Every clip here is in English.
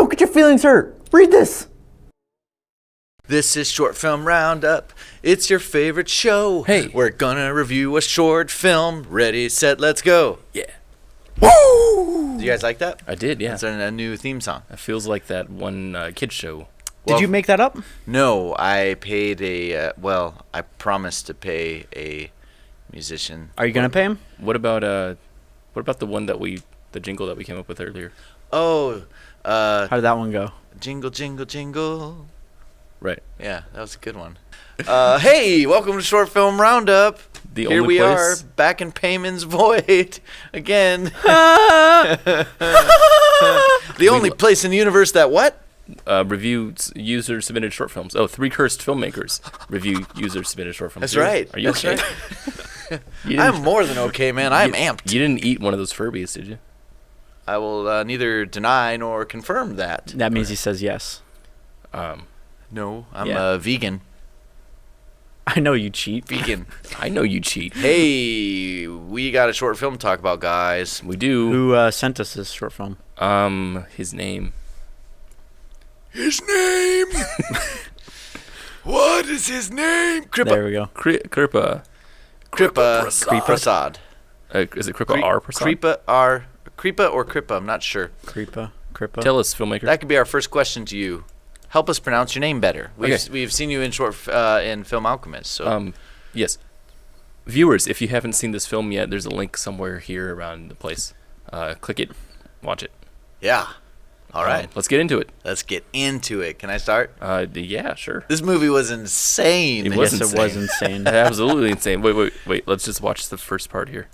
Don't get your feelings hurt. Read this. This is Short Film Roundup. It's your favorite show. Hey. We're gonna review a short film. Ready, set, let's go. Yeah. Woo! Do you guys like that? I did, yeah. It's a new theme song. It feels like that one kids show. Did you make that up? No, I paid I promised to pay a musician. Are you going to pay him? What about the one the jingle that we came up with earlier? Oh, How did that one go? Jingle, jingle, jingle. Right. Yeah, that was a good one. Hey, welcome to Short Film Roundup. The Here only we place- are, back in Payman's Void again. The only place in the universe that what? Review user submitted short films. Oh, 3 cursed filmmakers review user submitted short films. That's right. Are you That's okay? right. I'm more than okay, man. I'm amped. You didn't eat one of those Furbies, did you? I will neither deny nor confirm that. That means he says yes. No, I'm Yeah. a vegan. I know you cheat. Vegan. I know you cheat. Hey, we got a short film to talk about, guys. We do. Who sent us this short film? His name. His name? What is his name? There we go. Kripa. Prasad. Is it Kripa R. Prasad? Kripa or Kripa, I'm not sure. Kripa. Tell us, filmmaker. That could be our first question to you. Help us pronounce your name better. We've seen you in in Film Alchemist. So. Yes. Viewers, if you haven't seen this film yet, there's a link somewhere here around the place. Click it. Watch it. Yeah. All right. Let's get into it. Let's get into it. Can I start? Yeah, sure. This movie was insane. It was Yes, insane. it was insane. Absolutely insane. Wait. Let's just watch the first part here.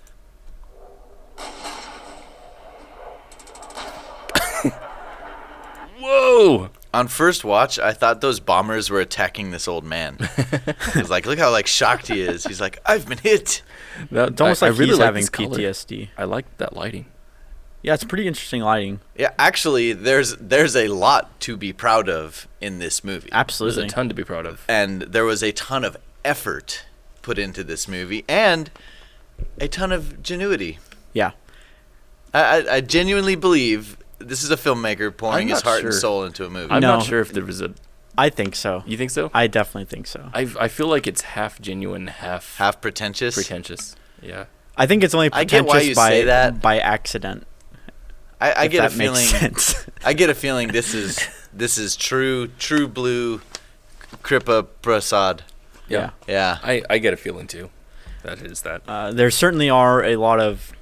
Whoa! On first watch, I thought those bombers were attacking this old man. I was like, look how shocked he is. He's like, I've been hit. It's almost like he's like having this color. PTSD. I like that lighting. Yeah, it's pretty interesting lighting. Yeah, actually, there's a lot to be proud of in this movie. There's Absolutely. a ton to be proud of. And there was a ton of effort put into this movie and a ton of genuity. Yeah. I genuinely believe this is a filmmaker pouring I'm his not heart sure. and soul into a movie. I'm No. not sure if there was a... I think so. You think so? I definitely think so. I feel like it's half genuine, half pretentious. pretentious. Yeah. I think it's only I get pretentious why you say that. by accident. I if get a that makes feeling. sense. I get a feeling this is true blue Kripa Prasad. Yeah. Yeah. I get a feeling too. That is that. There certainly are a lot of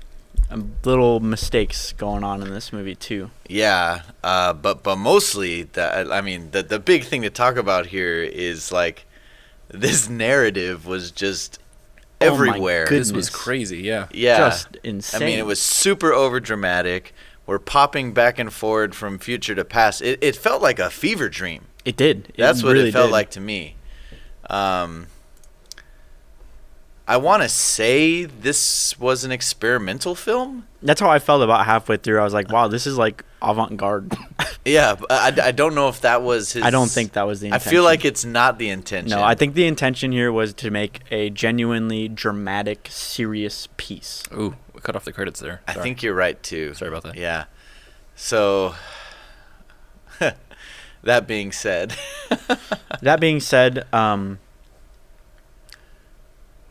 little mistakes going on in this movie too. Yeah, but mostly the big thing to talk about here is like this narrative was just Oh my everywhere. goodness. This was crazy. Yeah. Yeah, Just insane. I mean, it was super over dramatic. We're popping back and forward from future to past. It felt like a fever dream. It did. That's what really it felt did. like to me. I want to say this was an experimental film. That's how I felt about halfway through. I was like, wow, this is like avant-garde. Yeah, but I don't know if that was his... I don't think that was the I intention. feel like it's not the intention. No, I think the intention here was to make a genuinely dramatic, serious piece. Ooh, we cut off the credits there. I Sorry. think you're right, too. Sorry about that. Yeah. So, that being said... That being said,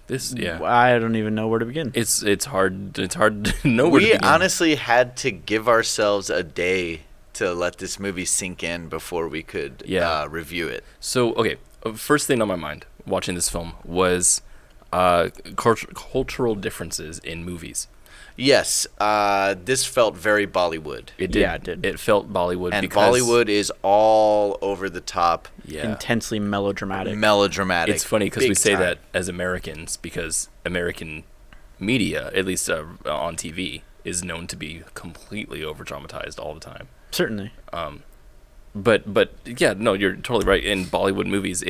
This, yeah. I don't even know where to begin. It's hard to know where to We begin. honestly had to give ourselves a day to let this movie sink in before we could review it. So, okay, first thing on my mind watching this film was cultural differences in movies. Yes, this felt very Bollywood. It did. Yeah, it did. It felt Bollywood And because Bollywood is all over the top, yeah. Intensely melodramatic. melodramatic. It's funny because big we say time. that as Americans because American media, at least on TV, is known to be completely over dramatized all the time. Certainly. But yeah, no, you're totally right. In Bollywood movies,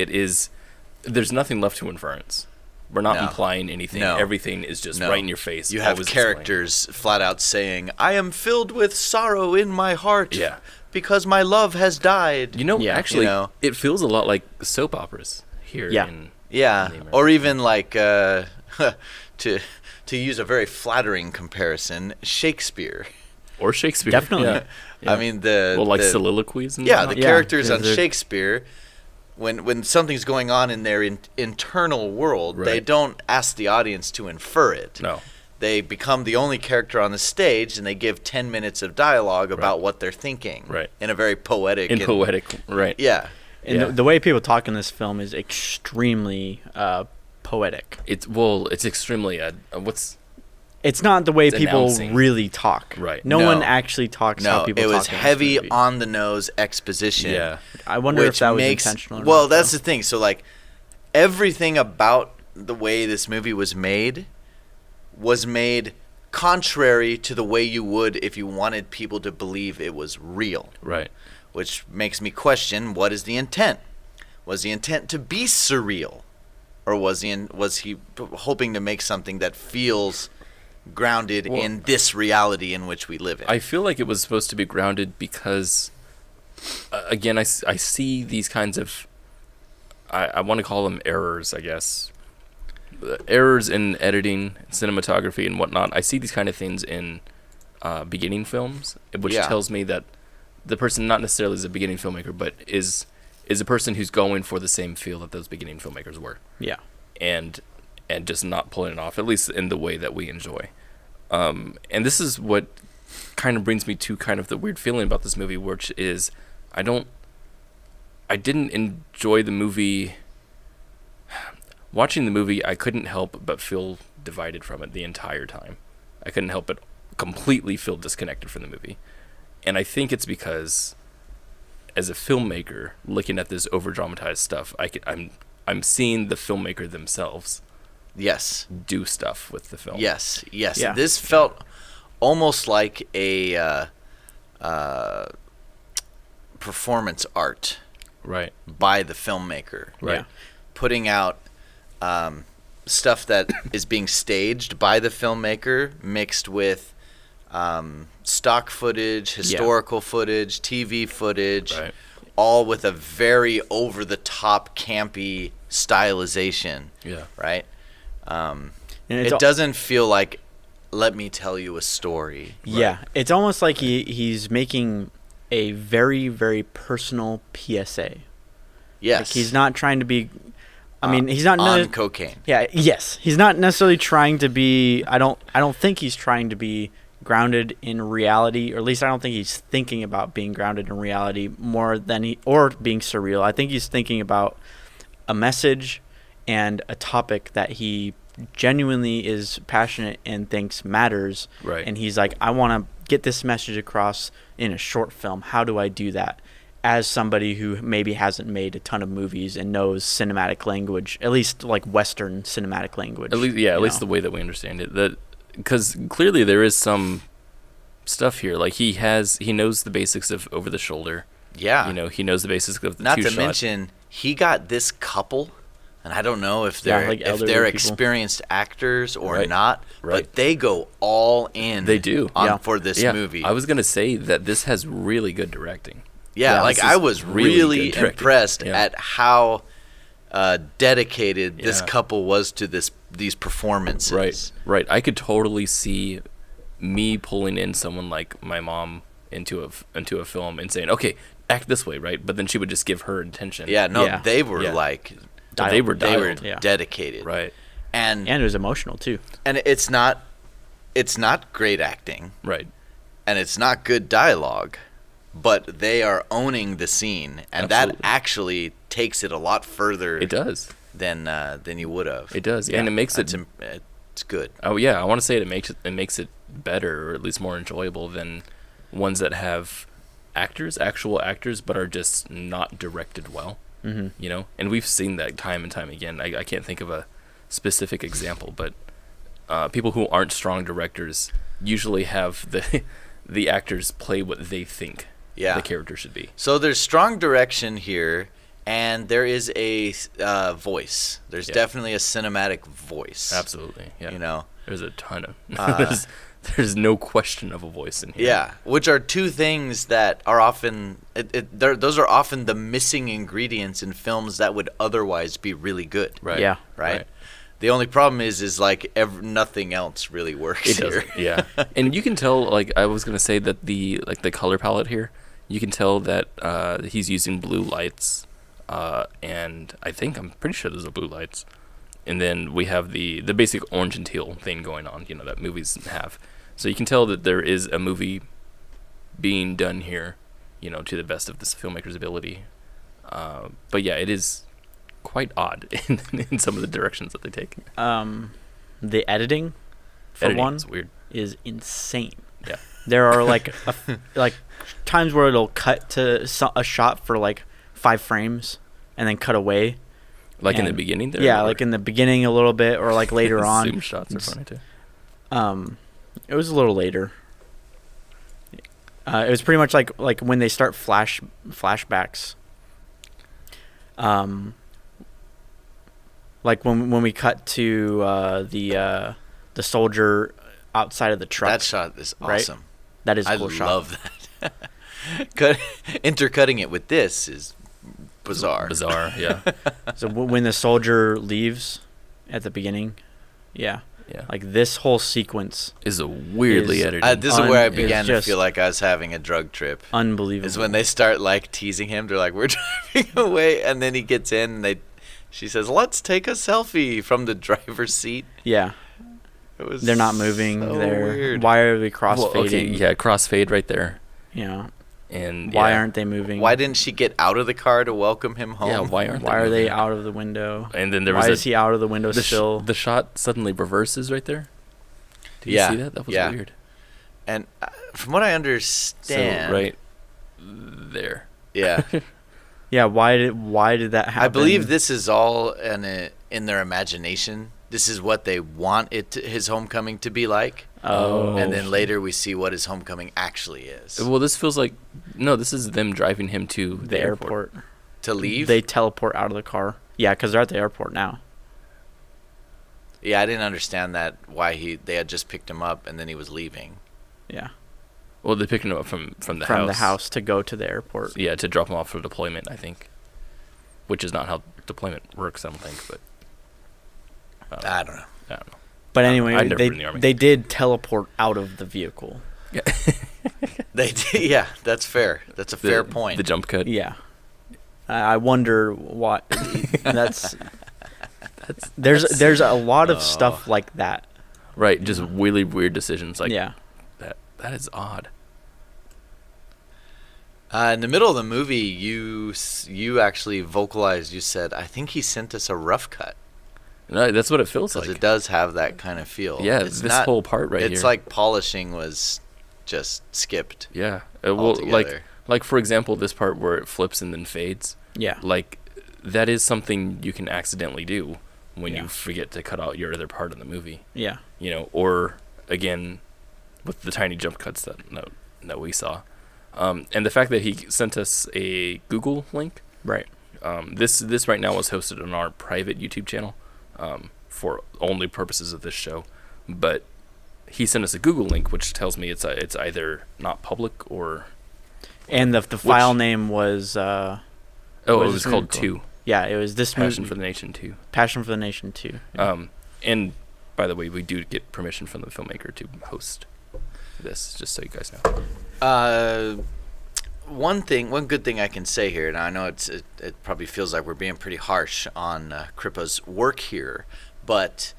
there's nothing left to inference. We're not No. implying anything. No. Everything is just No. right in your face. You have always characters flat out saying, "I am filled with sorrow in my heart Yeah. because my love has died." You know, Yeah. actually, You know. it feels a lot like soap operas here. Yeah. Yeah, in the American- or even like to use a very flattering comparison, Shakespeare. Or Shakespeare. Definitely. Yeah. Yeah. I mean the soliloquies and the whatnot. characters Yeah, on they're- Shakespeare, when something's going on in their internal world, they Right. don't ask the audience to infer it. No. They become the only character on the stage, and they give 10 minutes of dialogue about Right. what they're thinking. Right. In a very poetic. Right. Yeah. And Yeah. the way people talk in this film is extremely poetic. It's extremely It's not the way It's people announcing. really talk. Right. No No. one actually talks how No, people it talk. was in this heavy movie. on the nose exposition. Yeah. I wonder if which that was makes, intentional. Or well, not, that's though. the thing. So, like, everything about the way this movie was made contrary to the way you would if you wanted people to believe it was real. Right. Which makes me question, what is the intent? Was the intent to be surreal? Or was he hoping to make something that feels grounded in this reality in which we live in? I feel like it was supposed to be grounded because, again, I see these kinds of, I want to call them errors, I guess. Errors in editing, cinematography, and whatnot. I see these kind of things in beginning films, which tells me that the person not necessarily is a beginning filmmaker, but is a person who's going for the same feel that those beginning filmmakers were. Yeah. And just not pulling it off, at least in the way that we enjoy. And this is what kind of brings me to kind of the weird feeling about this movie, which is I didn't enjoy the movie. Watching the movie, I couldn't help but feel divided from it the entire time. I couldn't help but completely feel disconnected from the movie. And I think it's because, as a filmmaker, looking at this over-dramatized stuff, I'm seeing the filmmaker themselves Yes. do stuff with the film. Yes. Yeah. This felt almost like a performance art Right. by the filmmaker. Right. Yeah. Putting out stuff that is being staged by the filmmaker mixed with stock footage, historical footage, TV footage, Right. all with a very over-the-top campy stylization, Yeah. right? And it's It doesn't feel like, let me tell you a story. Yeah, it's almost like he's making a very, very personal PSA. Yes. Like he's not trying to be. I mean, he's not on cocaine. Yeah. Yes, he's not necessarily trying to be. I don't think he's trying to be grounded in reality, or at least I don't think he's thinking about being grounded in reality more than or being surreal. I think he's thinking about a message and a topic that he genuinely is passionate and thinks matters. Right. And he's like, I want to get this message across in a short film. How do I do that? As somebody who maybe hasn't made a ton of movies and knows cinematic language, at least like Western cinematic language. At least the way that we understand it. Because clearly there is some stuff here. Like he knows the basics of over the shoulder. Yeah. You know, he knows the basics of the Not two to shot. mention, he got this couple, and I don't know if they're like if elderly they're people. experienced actors or Right. not, Right. but they go all in. They do. For this Yeah, movie. I was gonna say that this has really good directing. Yeah, like this I is was really really good directing. impressed Yeah. at how dedicated this Yeah. couple was to these performances. Right. I could totally see me pulling in someone like my mom into a film and saying, "Okay, act this way," right? But then she would just give her attention. Yeah, no, Yeah. they were Yeah. like They were they were dialed. Yeah. dedicated. Right. And And it was emotional too. it's not great acting, Right. and it's not good dialogue, but they are owning the scene, and Absolutely. that actually takes it a lot further It does. than you would have. It does. And it makes it. It's good. Oh yeah, I want to say it makes it better, or at least more enjoyable than ones that have actual actors, but are just not directed well. Mm-hmm. You know, and we've seen that time and time again. I can't think of a specific example, but people who aren't strong directors usually have the actors play what they think the character should be. So there's strong direction here, and there is a voice. There's definitely a cinematic voice. Absolutely. Yeah. You know. There's a ton of. There's no question of a voice in here. Yeah, which are two things that are often those are often the missing ingredients in films that would otherwise be really good. Right. Yeah. Right. The only problem is like nothing else really works It here. doesn't. Yeah, and you can tell. Like I was gonna say that the color palette here, you can tell that he's using blue lights, and I'm pretty sure those are blue lights. And then we have the basic orange and teal thing going on, that movies have. So you can tell that there is a movie being done here, to the best of this filmmaker's ability. But yeah, it is quite odd in some of the directions that they take. The editing, for one, is weird. is insane. Yeah. There are like times where it'll cut to a shot for like 5 frames and then cut away. Like in the beginning there? Yeah, like in the beginning a little bit, or like later on. Zoom shots are funny too. It was a little later. It was pretty much like when they start flashbacks. Like when we cut to the soldier outside of the truck. That shot is awesome. Right? That is a cool I shot. love that. Intercutting it with this is bizarre. Bizarre, yeah. So when the soldier leaves at the beginning, yeah. Like this whole sequence is weirdly edited. This is where I began to just feel like I was having a drug trip. Unbelievable. Is when they start like teasing him. They're like, "We're driving away," and then he gets in. And she says, "Let's take a selfie from the driver's seat." Yeah. They're not moving. So They're weird. Why are they crossfading? Okay, yeah, crossfade right there. Yeah. And why aren't they moving? Why didn't she get out of the car to welcome him home? Yeah, why aren't Why they are they moving? out of the window? And then why is he out of the window still? The shot suddenly reverses right there. Did you see that? That was weird. And from what I understand, so right there. Yeah. Yeah. Why did that happen? I believe this is all in their imagination. This is what they want his homecoming to be like. Oh. And then later we see what his homecoming actually is. Well, this feels like this is them driving him to the airport. To leave? They teleport out of the car. Yeah, because they're at the airport now. Yeah, I didn't understand that, why they had just picked him up and then he was leaving. Yeah. Well, they picked him up from the house. From the house to go to the airport. Yeah, to drop him off for deployment, I think. Which is not how deployment works, I don't think, but I don't know. But anyway, I've never been in the Army. they did teleport out of the vehicle. Yeah. They did, yeah, that's fair. That's a fair point. The jump cut. Yeah. I wonder what there's a lot of stuff like that. Right, just really weird decisions like yeah. That is odd. In the middle of the movie, you actually vocalized. You said, "I think he sent us a rough cut." No, that's what it feels like. Because it does have that kind of feel. Yeah, it's this whole part right here. It's like polishing was just skipped. Yeah, well, altogether. like for example, this part where it flips and then fades. Yeah. Like that is something you can accidentally do when Yeah. you forget to cut out your other part of the movie. Yeah. Or again, with the tiny jump cuts that we saw. And the fact that he sent us a Google link. Right. This right now is hosted on our private YouTube channel for only purposes of this show. But he sent us a Google link, which tells me it's either not public or... And the file name was... it was called 2. Yeah, it was this Passion movie. for the Nation 2. Passion for the Nation 2. Yeah. And by the way, we do get permission from the filmmaker to host this, just so you guys know. One good thing I can say here, and I know it probably feels like we're being pretty harsh on Kripa's work here, but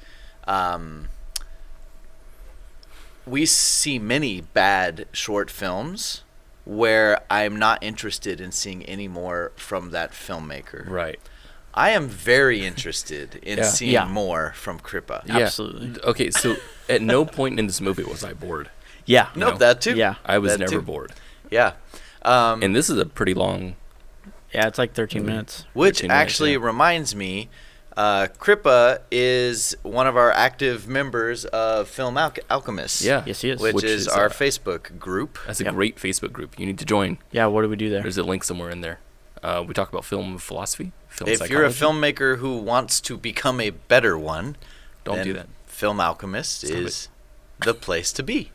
we see many bad short films where I'm not interested in seeing any more from that filmmaker. Right. I am very interested in seeing more from Kripa. Yeah. Absolutely. Okay, so at no point in this movie was I bored. Yeah. Nope, that too. Yeah. I was That never too. bored. Yeah. And this is a pretty long... Yeah, it's like 13 minutes. Which 13 minutes, actually yeah. reminds me, Kripa is one of our active members of Film Alchemists. Yeah. Yes, he is. Which is our Facebook group. That's a Yep. great Facebook group. You need to join. Yeah, what do we do there? There's a link somewhere in there. We talk about film philosophy, film If psychology. you're a filmmaker who wants to become a better one, Don't then do that. Film Alchemist Stop is the place to be.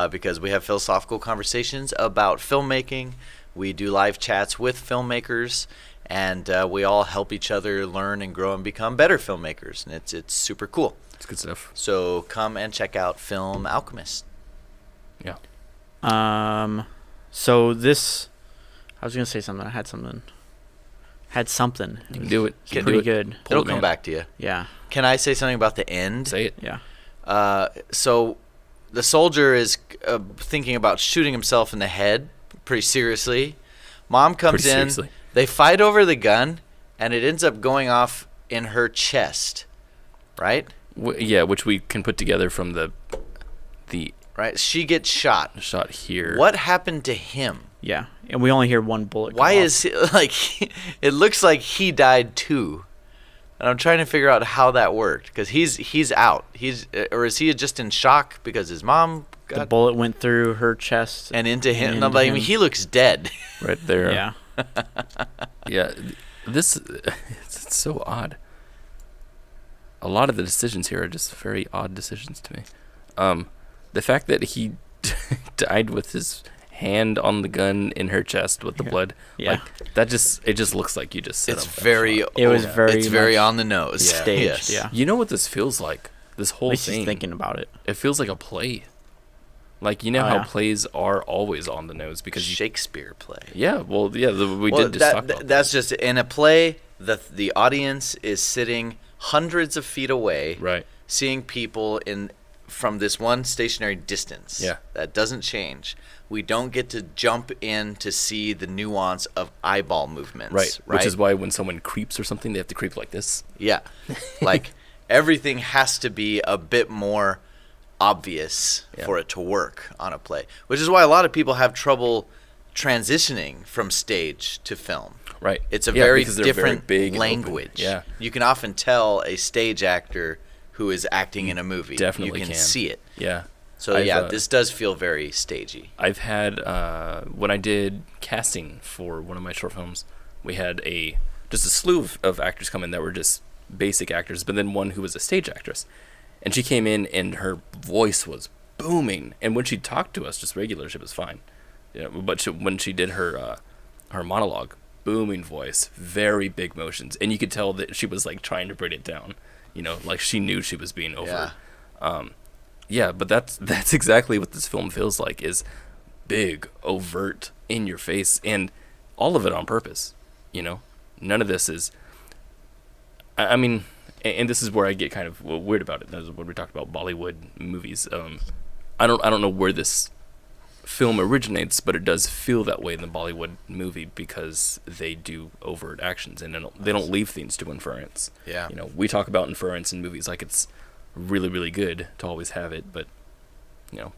Because we have philosophical conversations about filmmaking. We do live chats with filmmakers. and we all help each other learn and grow and become better filmmakers, and it's super cool. It's good stuff. So come and check out Film Alchemist. Yeah. So this, I was gonna say something. I had something. You can do it. It's pretty good. Pull It'll it, come man. back to you. Yeah. Can I say something about the end? Say it. Yeah. So the soldier is thinking about shooting himself in the head pretty seriously. Mom comes Pretty in. seriously. They fight over the gun, and it ends up going off in her chest. Right? Yeah, which we can put together from the Right? She gets shot. shot here. What happened to him? Yeah. And we only hear one bullet. Why come off. is he, like, it looks like he died too. And I'm trying to figure out how that worked, because he's out. Or is he just in shock because his mom the got bullet went through her chest and into him? and And I'm into like, I him. mean, he looks dead. Right there. Yeah. Yeah. This it's so odd. A lot of the decisions here are just very odd decisions to me. The fact that he died with his hand on the gun in her chest with the blood, Yeah. like it just looks like you just set It's up that very. shot. It was oh, very It's very much on the nose. staged. Yes. Yeah. You know what this feels like? This At whole least he's thing. thinking about it. It feels like a play. Like, you know Oh, how yeah. plays are always on the nose because you. Shakespeare play. Yeah. Well, yeah. We Well, did just talk about that's just in a play. The audience is sitting hundreds of feet away, right. seeing people from this one stationary distance. Yeah. That doesn't change. We don't get to jump in to see the nuance of eyeball movements. Right. Which is why when someone creeps or something, they have to creep like this. Yeah. Like everything has to be a bit more obvious Yeah. for it to work on a play, which is why a lot of people have trouble transitioning from stage to film. Right. It's a Yeah, very because they're very different big and open. language. Yeah. You can often tell a stage actor who is acting in a movie. Definitely You can can. see it. Yeah. So this does feel very stagey. I've had when I did casting for one of my short films, we had just a slew of actors come in that were just basic actors, but then one who was a stage actress, and she came in and her voice was booming, and when she talked to us just regular, she was fine, but when she did her monologue, booming voice, very big motions, and you could tell that she was like trying to bring it down, like she knew she was being over. Yeah, but that's exactly what this film feels like, is big, overt, in your face, and all of it on purpose. None of this is. I mean, and this is where I get kind of weird about it. That's when we talked about Bollywood movies. I don't know where this film originates, but it does feel that way in the Bollywood movie because they do overt actions and they don't leave things to inference. Yeah. We talk about inference in movies like it's really, really good to always have it, but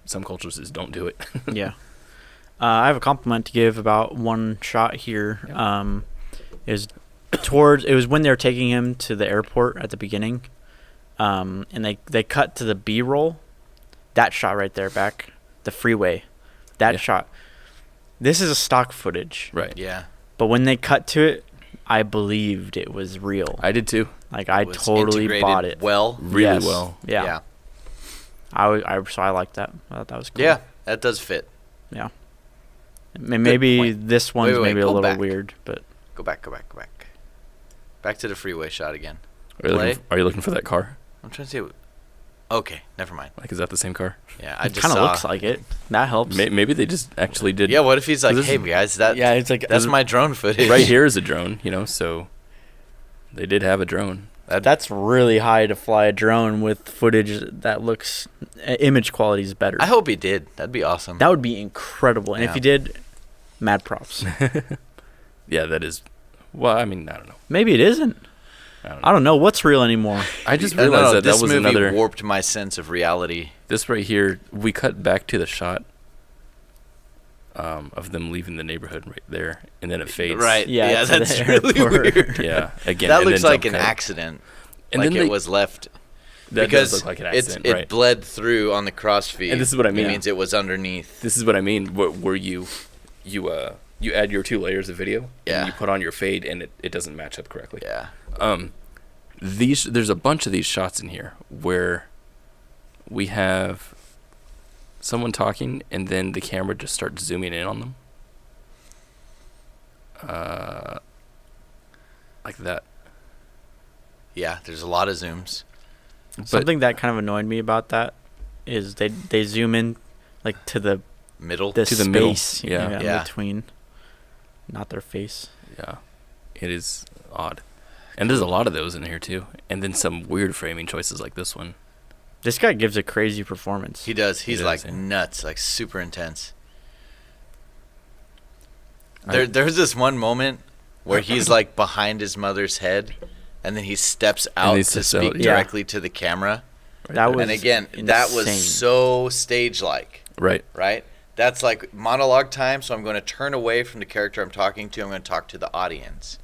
some cultures just don't do it. Yeah. I have a compliment to give about one shot here. Yeah. It was when they were taking him to the airport at the beginning, and they cut to the B-roll. That shot right there, back the freeway, that shot. This is a stock footage, Right. Yeah. but when they cut to it, I believed it was real. I did too. Like I It was totally integrated bought it. well. Really Yes. well. Yeah. So I liked that. I thought that was cool. Yeah, that does fit. Yeah. Maybe point. this one's Wait, maybe a pull little back. weird, but Go back. Back to the freeway shot again. Are you looking for that car? I'm trying to see. Okay, never mind. Like, is that the same car? Yeah, I it just kind of saw. looks like it. That helps. Maybe they just actually did. Yeah, what if he's like, This hey is- guys, Yeah, it's like that's my drone footage. Right here is a drone, so they did have a drone. That's really high to fly a drone with footage that looks image quality is better. I hope he did. That'd be awesome. That would be incredible. And if Yeah. he did, mad props. Yeah, that is. Well, I mean, I don't know. Maybe it isn't. I don't know what's real anymore. I just No, realized that this was movie another. warped my sense of reality. This right here, we cut back to the shot of them leaving the neighborhood right there, and then it fades. Right. Yeah, Yeah, to the that's really airport. weird. Yeah. Again, That and looks then like jump an cut. accident. And like then it they- was left That because does look like an it accident, right? bled through on the crossfeed. And this is what I mean. It means it was underneath. This is what I mean. Where you add your 2 layers of video, Yeah. and you put on your fade, and it doesn't match up correctly. Yeah. There's a bunch of these shots in here where we have someone talking, and then the camera just starts zooming in on them. like that. Yeah, there's a lot of zooms. Something that kind of annoyed me about that is they zoom in like to the Middle. the To the middle, space yeah. Yeah. in between, not their face. Yeah, it is odd. And there's a lot of those in here too. And then some weird framing choices like this one. This guy gives a crazy performance. He does. He's does, like yeah. nuts, like super intense. I- There's this one moment where he's like behind his mother's head, and then he steps out he to steps speak out, yeah. directly to the camera. That was And again, that was insane. so stage-like, Right. right? That's like monologue time, so I'm going to turn away from the character I'm talking to. I'm going to talk to the audience,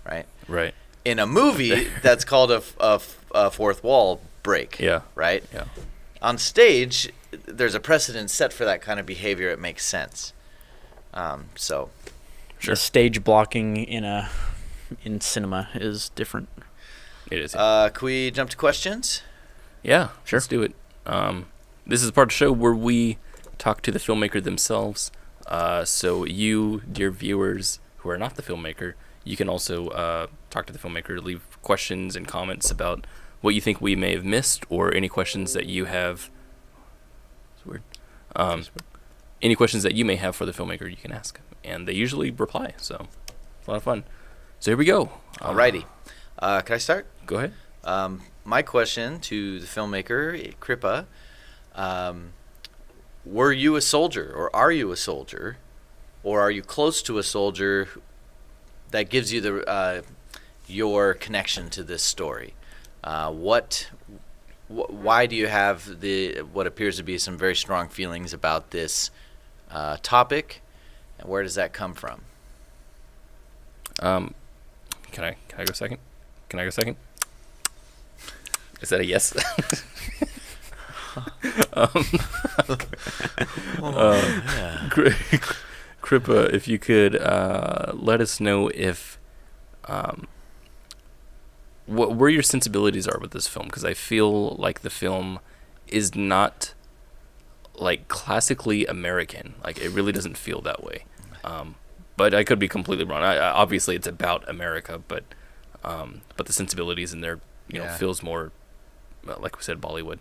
right? Right. In a movie, that's called a fourth wall break, Yeah. right? Yeah. On stage, there's a precedent set for that kind of behavior. It makes sense. So, Sure. The stage blocking in cinema is different. It is. can we jump to questions? Yeah, sure. Let's do it. This is the part of the show where we talk to the filmmaker themselves. So you, dear viewers who are not the filmmaker, you can also talk to the filmmaker, leave questions and comments about what you think we may have missed, or any questions that you have. It's weird. Any questions that you may have for the filmmaker, you can ask, and they usually reply. So it's a lot of fun. So here we go. Alrighty. Can I start? Go ahead. My question to the filmmaker, Kripa, were you a soldier, or are you a soldier, or are you close to a soldier that gives you the your connection to this story? Why do you have what appears to be some very strong feelings about this topic, and where does that come from? Can I go second? Can I go second? Is that a yes? Kripa, if you could let us know if where your sensibilities are with this film, because I feel like the film is not like classically American. Like, it really doesn't feel that way. But I could be completely wrong. Obviously, it's about America, but the sensibilities in there, you know, feels more like we said, Bollywood.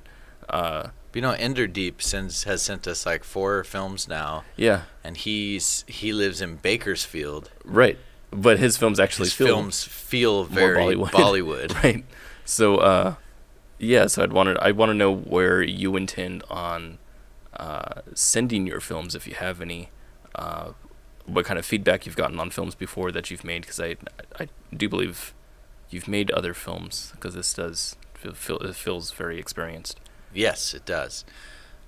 You know, Ender Deep has sent us like 4 films now. Yeah. And he lives in Bakersfield. Right. But his films actually His films feel very Bollywood. Bollywood. Right. So so I want to know where you intend on sending your films, if you have any. What kind of feedback you've gotten on films before that you've made, because I do believe you've made other films, because this does it feels very experienced. Yes, it does.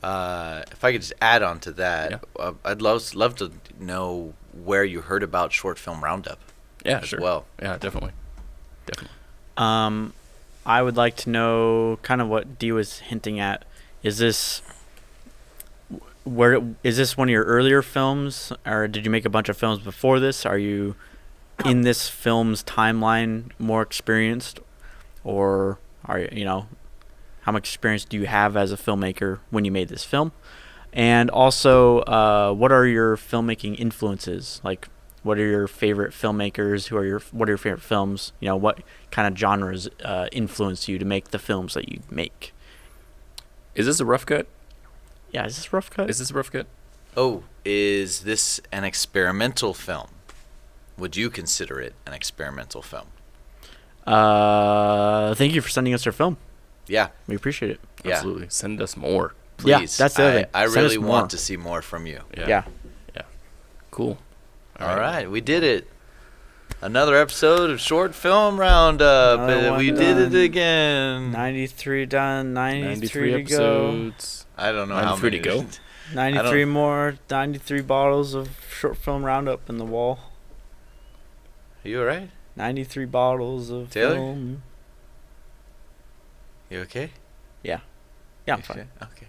If I could just add on to that, I'd love to know where you heard about Short Film Roundup. Yeah, as sure. well. Yeah, definitely. I would like to know kind of what Dee was hinting at. Is this one of your earlier films, or did you make a bunch of films before this? Are you in this film's timeline more experienced, or how much experience do you have as a filmmaker when you made this film? And also, what are your filmmaking influences? Like, what are your favorite filmmakers? What are your favorite films? What kind of genres influence you to make the films that you make? Is this a rough cut? Yeah, is this rough cut? Is this a rough cut? Oh, is this an experimental film? Would you consider it an experimental film? Thank you for sending us our film. Yeah. We appreciate it. Yeah. Absolutely. Send us more. Please. Yeah, that's the other thing. I Send really us more. want to see more from you. Yeah. Cool. All right, we did it. Another episode of Short Film Roundup. Another one We did done. it again. 93 done, 93 to episodes. I don't know how 93 many to go. go. 93 more, 93 bottles of Short Film Roundup in the wall. Are you all right? 93 bottles of Taylor? film. You okay? Yeah, I'm You fine. Okay.